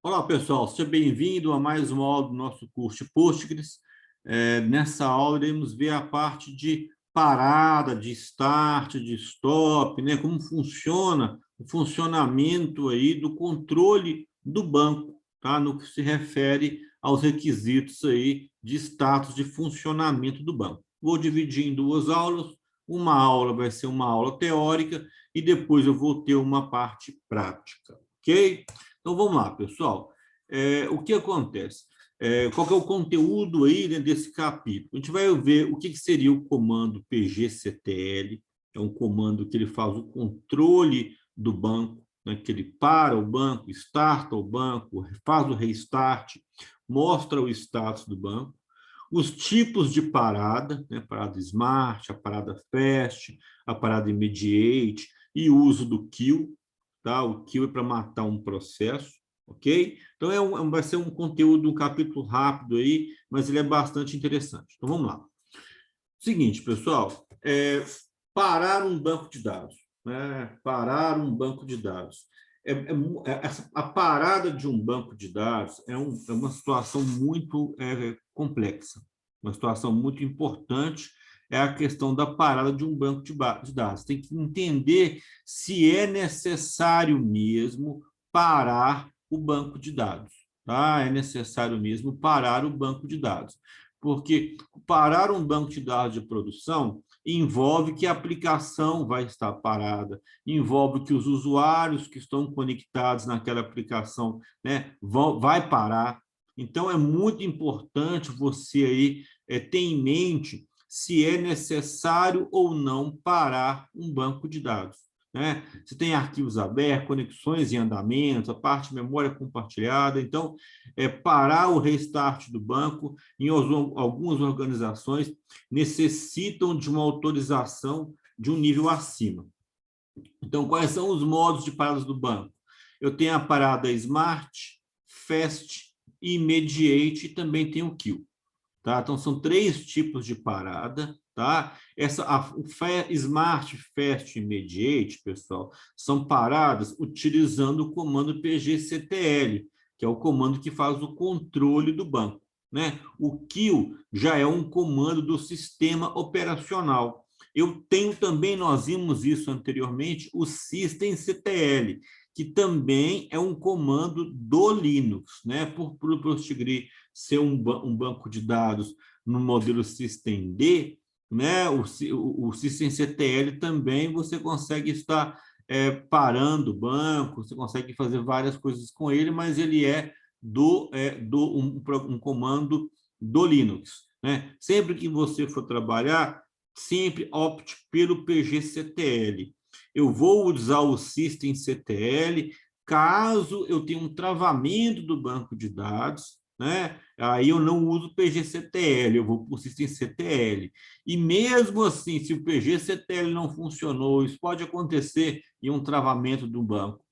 Olá, pessoal, seja bem-vindo a mais uma aula do nosso curso de Postgres. Nessa aula, iremos ver a parte de parada, de start, de stop, né? Como funciona o funcionamento aí do controle do banco, tá? No que se refere aos requisitos aí de status de funcionamento do banco. Vou dividir em duas aulas. Uma aula vai ser uma aula teórica e depois eu vou ter uma parte prática, ok? Então, vamos lá, pessoal. O que acontece? Qual que é o conteúdo aí, né, desse capítulo? A gente vai ver o que seria o comando pgctl, é um comando que ele faz o controle do banco, né, que ele para o banco, starta o banco, faz o restart, mostra o status do banco, os tipos de parada, né, parada smart, a parada fast, a parada immediate e o uso do kill, tá? O kill é para matar um processo, ok? Então vai ser um conteúdo, um capítulo rápido aí, mas ele é bastante interessante. Então vamos lá. Seguinte, pessoal, parar um banco de dados, né? Parar um banco de dados. A parada de um banco de dados é uma situação muito complexa, uma situação muito importante. É a questão da parada de um banco de dados. Tem que entender se é necessário mesmo parar o banco de dados. Tá? É necessário mesmo parar o banco de dados. Porque parar um banco de dados de produção envolve que a aplicação vai estar parada, envolve que os usuários que estão conectados naquela aplicação, né, vai parar. Então, é muito importante você aí ter em mente se é necessário ou não parar um banco de dados, né? Se tem arquivos abertos, conexões em andamento, a parte de memória compartilhada. Então, parar o restart do banco em algumas organizações necessitam de uma autorização de um nível acima. Então, quais são os modos de paradas do banco? Eu tenho a parada Smart, Fast, Immediate e também tem o Kill. Tá? Então, são três tipos de parada. Tá? Smart, Fast e Immediate, pessoal, são paradas utilizando o comando pgctl, que é o comando que faz o controle do banco. Né? O kill já é um comando do sistema operacional. Eu tenho também, nós vimos isso anteriormente, o systemctl, que também é um comando do Linux, né? Por Postgre ser um banco de dados no modelo systemd, né? O systemctl também você consegue estar parando o banco, você consegue fazer várias coisas com ele, mas ele é um comando do Linux, né? Sempre que você for trabalhar, sempre opte pelo pgctl. Eu vou usar o systemctl caso eu tenha um travamento do banco de dados, né? Aí eu não uso pgctl, eu vou para o systemctl. E mesmo assim, se o pgctl não funcionou, isso pode acontecer em um travamento do banco.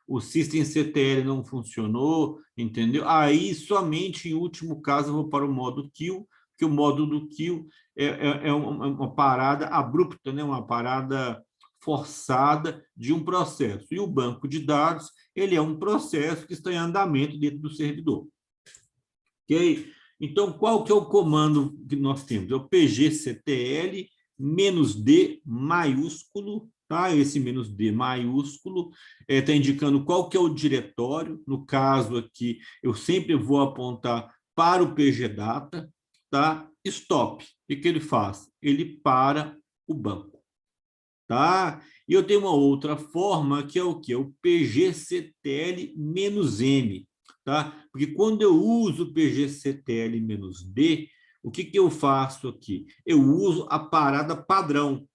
O systemctl não funcionou, entendeu? Aí, somente em último caso, eu vou para o modo kill, que o modo do kill é uma parada abrupta, né? Uma parada forçada de um processo. E o banco de dados, ele é um processo que está em andamento dentro do servidor. Ok? Então, qual que é o comando que nós temos? É o pgctl -d maiúsculo, tá? Esse -d maiúsculo está indicando qual que é o diretório. No caso aqui, eu sempre vou apontar para o pgdata, tá? Stop. O que ele faz? Ele para o banco, tá? E eu tenho uma outra forma que é o que? O pgctl-m, tá? Porque quando eu uso o pgctl-d, o que eu faço aqui? Eu uso a parada padrão.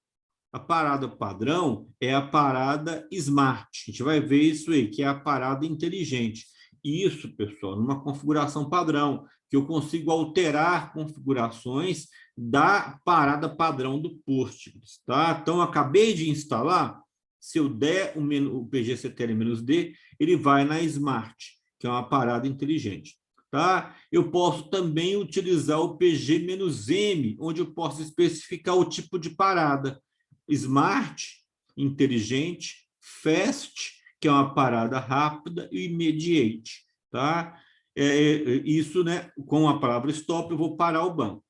A parada padrão é a parada smart. A gente vai ver isso aí, que é a parada inteligente. Isso, pessoal, numa configuração padrão, que eu consigo alterar configurações da parada padrão do Postgres, tá? Então, eu acabei de instalar, se eu der o pgctl-d, ele vai na smart, que é uma parada inteligente. Tá? Eu posso também utilizar o pg-m, onde eu posso especificar o tipo de parada. Smart, inteligente, fast, que é uma parada rápida, e immediate, tá? Isso, né, com a palavra stop, eu vou parar o banco.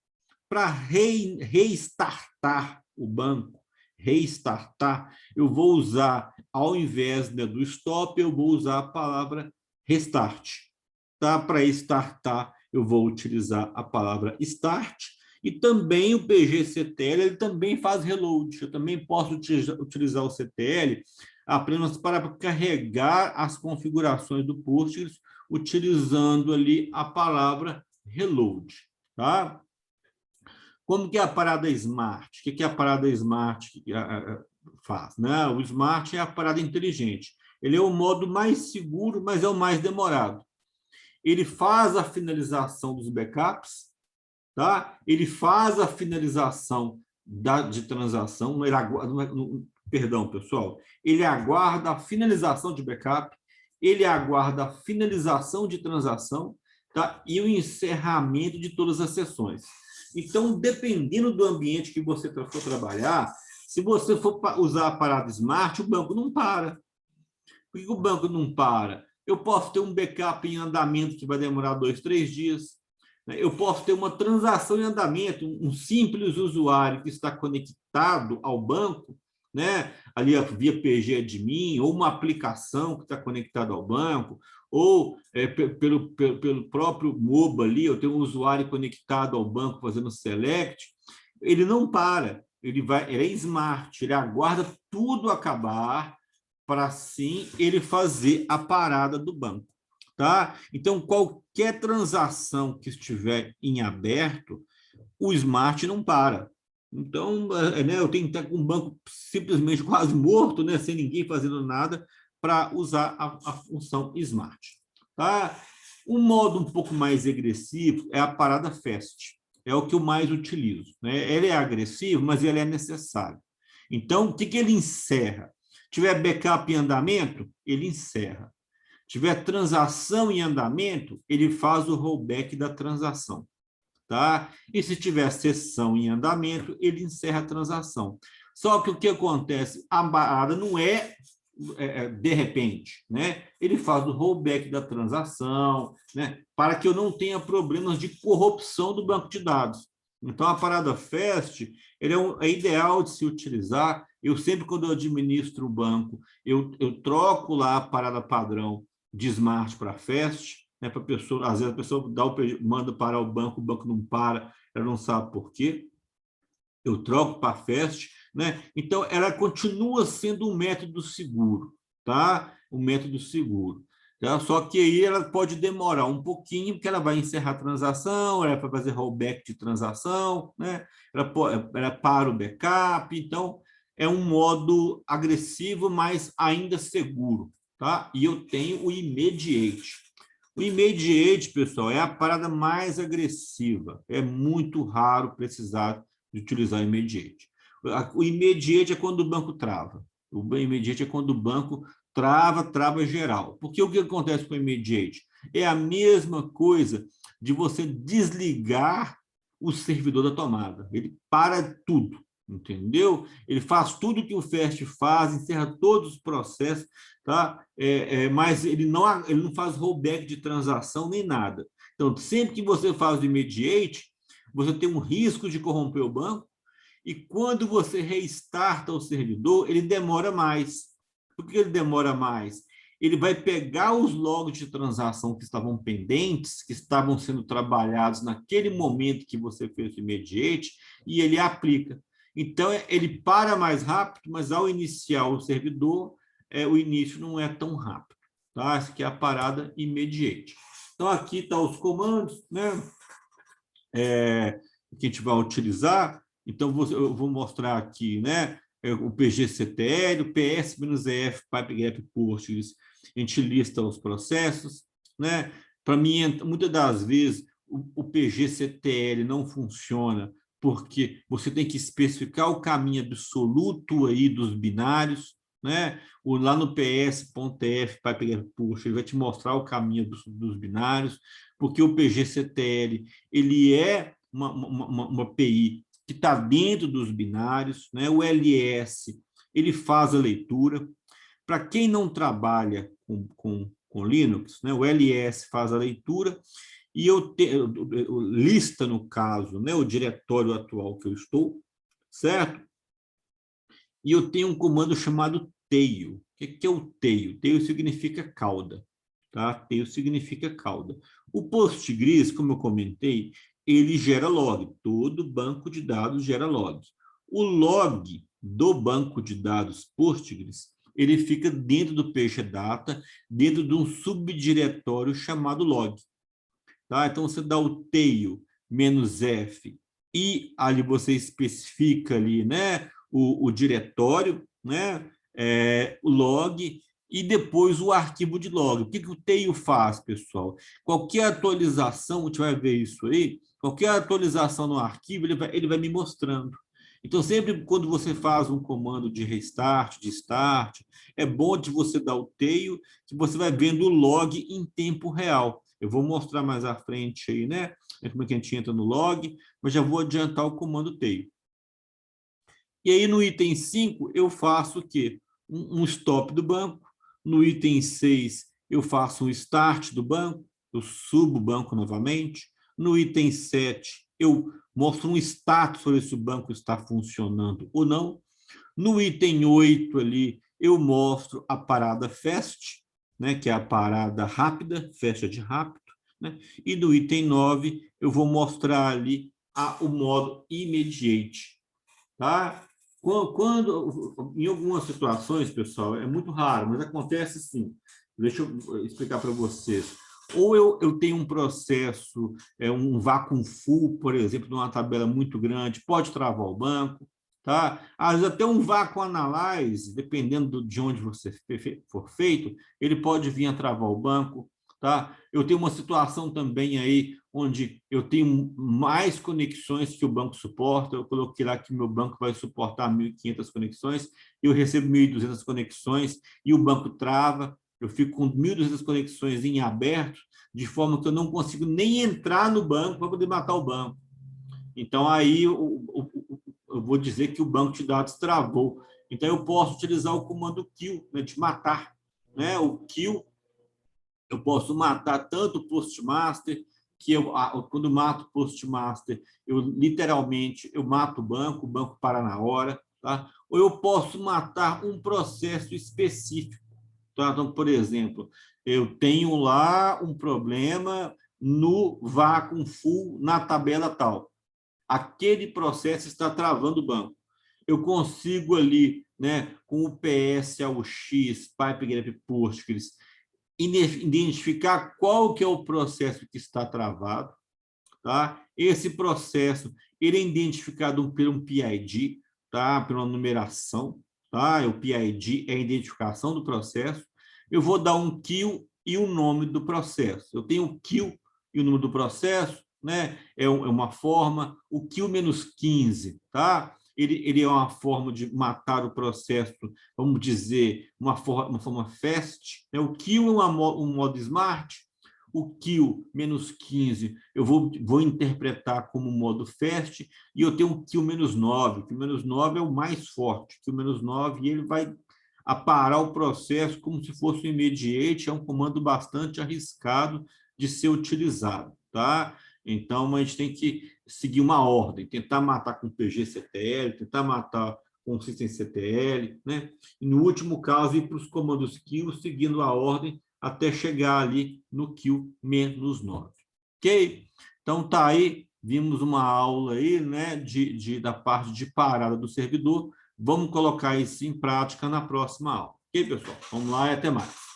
Para restartar o banco, eu vou usar, ao invés, né, do stop, eu vou usar a palavra restart. Tá? Para startar, eu vou utilizar a palavra start. E também o PG-CTL, ele também faz reload. Eu também posso utilizar o CTL apenas para carregar as configurações do Postgres, utilizando ali a palavra reload. Tá? Como que é a parada Smart? O que é a parada Smart faz? Né? O Smart é a parada inteligente. Ele é o modo mais seguro, mas é o mais demorado. Ele faz a finalização dos backups, tá? Ele faz a finalização de transação, perdão, pessoal, ele aguarda a finalização de backup, ele aguarda a finalização de transação, tá? E o encerramento de todas as sessões. Então, dependendo do ambiente que você for trabalhar, se você for usar a parada Smart, o banco não para. Por que o banco não para? Eu posso ter um backup em andamento que vai demorar 2, 3 dias. Eu posso ter uma transação em andamento, um simples usuário que está conectado ao banco, né? Ali via PG Admin, ou uma aplicação que está conectada ao banco, ou pelo próprio MOBA ali, eu tenho um usuário conectado ao banco fazendo select, ele não para, ele é smart, ele aguarda tudo acabar para sim ele fazer a parada do banco. Tá? Então, qualquer transação que estiver em aberto, o Smart não para. Então, né, eu tenho que estar com o banco simplesmente quase morto, né, sem ninguém fazendo nada, para usar a função Smart. Tá? Um modo um pouco mais agressivo é a parada Fast. É o que eu mais utilizo. Né? Ele é agressivo, mas ele é necessário. Então, o que ele encerra? Tiver backup em andamento, ele encerra. Tiver transação em andamento, ele faz o rollback da transação. Tá? E se tiver sessão em andamento, ele encerra a transação. Só que o que acontece? A parada não de repente, né? Ele faz o rollback da transação, né? Para que eu não tenha problemas de corrupção do banco de dados. Então, a parada FAST é ideal de se utilizar. Eu sempre, quando eu administro o banco, eu troco lá a parada padrão de Smart para Fast, né, para a pessoa, às vezes a pessoa manda parar o banco não para, ela não sabe por quê. Eu troco para Fast, né? Então ela continua sendo um método seguro, tá? Um método seguro. Tá? Só que aí ela pode demorar um pouquinho, porque ela vai encerrar a transação, ela vai fazer rollback de transação, né? Ela para o backup, então é um modo agressivo, mas ainda seguro, tá? E eu tenho o immediate. O immediate, pessoal, é a parada mais agressiva. É muito raro precisar de utilizar o immediate. O immediate é quando o banco trava. O immediate é quando o banco trava geral. Porque o que acontece com o immediate? É a mesma coisa de você desligar o servidor da tomada. Ele para tudo, entendeu? Ele faz tudo que o FAST faz, encerra todos os processos, tá? Mas ele não faz rollback de transação nem nada. Então, sempre que você faz o immediate, você tem um risco de corromper o banco, e quando você restarta o servidor, ele demora mais. Por que ele demora mais? Ele vai pegar os logs de transação que estavam pendentes, que estavam sendo trabalhados naquele momento que você fez o immediate, e ele aplica. Então, ele para mais rápido, mas ao iniciar o servidor, o início não é tão rápido. Tá? Essa aqui é a parada immediate. Então, aqui estão os comandos, né? Que a gente vai utilizar. Então, eu vou mostrar aqui, né? O PG-CTL, o PS-EF, PipeGap Postgres, a gente lista os processos, né? Para mim, muitas das vezes, o PG-CTL não funciona porque você tem que especificar o caminho absoluto aí dos binários, né? Lá no PS.f, PipeGap Postgres, vai te mostrar o caminho dos binários, porque o PG-CTL ele é uma API que está dentro dos binários, né? O LS ele faz a leitura. Para quem não trabalha com Linux, né? O ls faz a leitura e eu lista, no caso, né, o diretório atual que eu estou, certo? E eu tenho um comando chamado tail. O que é o tail? Tail significa cauda, tá? Tail significa cauda. O Postgres, como eu comentei, ele gera log. Todo banco de dados gera log. O log do banco de dados Postgres, ele fica dentro do PGData, dentro de um subdiretório chamado log. Tá? Então, você dá o tail -f e ali você especifica ali, né, o diretório, né, o log, e depois o arquivo de log. O que o tail faz, pessoal? Qualquer atualização, a gente vai ver isso aí, qualquer atualização no arquivo, ele vai me mostrando. Então, sempre quando você faz um comando de restart, de start, é bom de você dar o tail, que você vai vendo o log em tempo real. Eu vou mostrar mais à frente aí, né? Como é que a gente entra no log, mas já vou adiantar o comando tail. E aí, no item 5, eu faço o quê? Um stop do banco. No item 6, eu faço um start do banco, eu subo o banco novamente. No item 7, eu mostro um status sobre se o banco está funcionando ou não. No item 8 ali, eu mostro a parada fast, né, que é a parada rápida, fast de rápido, né? E no item 9, eu vou mostrar ali o modo immediate, tá? Em algumas situações, pessoal, é muito raro, mas acontece sim. Deixa eu explicar para vocês. Ou eu tenho um processo, um vácuo full, por exemplo, numa tabela muito grande, pode travar o banco, tá? Às vezes até um vácuo analyze, dependendo de onde você for feito, ele pode vir a travar o banco, tá? Eu tenho uma situação também aí onde eu tenho mais conexões que o banco suporta. Eu coloquei lá que meu banco vai suportar 1.500 conexões, eu recebo 1.200 conexões e o banco trava. Eu fico com 1.200 conexões em aberto, de forma que eu não consigo nem entrar no banco para poder matar o banco. Então, aí eu vou dizer que o banco de dados travou. Então, eu posso utilizar o comando kill, né, de matar. Né? O kill, eu posso matar tanto o postmaster, que quando mato o postmaster, eu literalmente mato o banco para na hora, tá? Ou eu posso matar um processo específico. Tá? Então, por exemplo, eu tenho lá um problema no vácuo full na tabela tal. Aquele processo está travando o banco. Eu consigo ali, né, com o PS, AUX, PipeGraph, Postgres, identificar qual que é o processo que está travado, tá? Esse processo, ele é identificado por um PID, tá? Pela numeração, tá? O PID é a identificação do processo. Eu vou dar um kill e o nome do processo. Eu tenho o kill e o número do processo, né? É uma forma. O kill -15, tá? Ele é uma forma de matar o processo, vamos dizer, uma forma fast. Né? O kill é um modo smart. O kill -15 eu vou interpretar como modo fast, e eu tenho o kill -9, que o -9 é o mais forte, que o -9 ele vai aparar o processo como se fosse um immediate, é um comando bastante arriscado de ser utilizado, tá? Então, a gente tem que seguir uma ordem, tentar matar com PG-CTL, tentar matar com systemctl, né? E no último caso, ir para os comandos kill, seguindo a ordem até chegar ali no kill -9. Ok? Então, tá aí, vimos uma aula aí, né, da parte de parada do servidor. Vamos colocar isso em prática na próxima aula. Ok, pessoal? Vamos lá e até mais.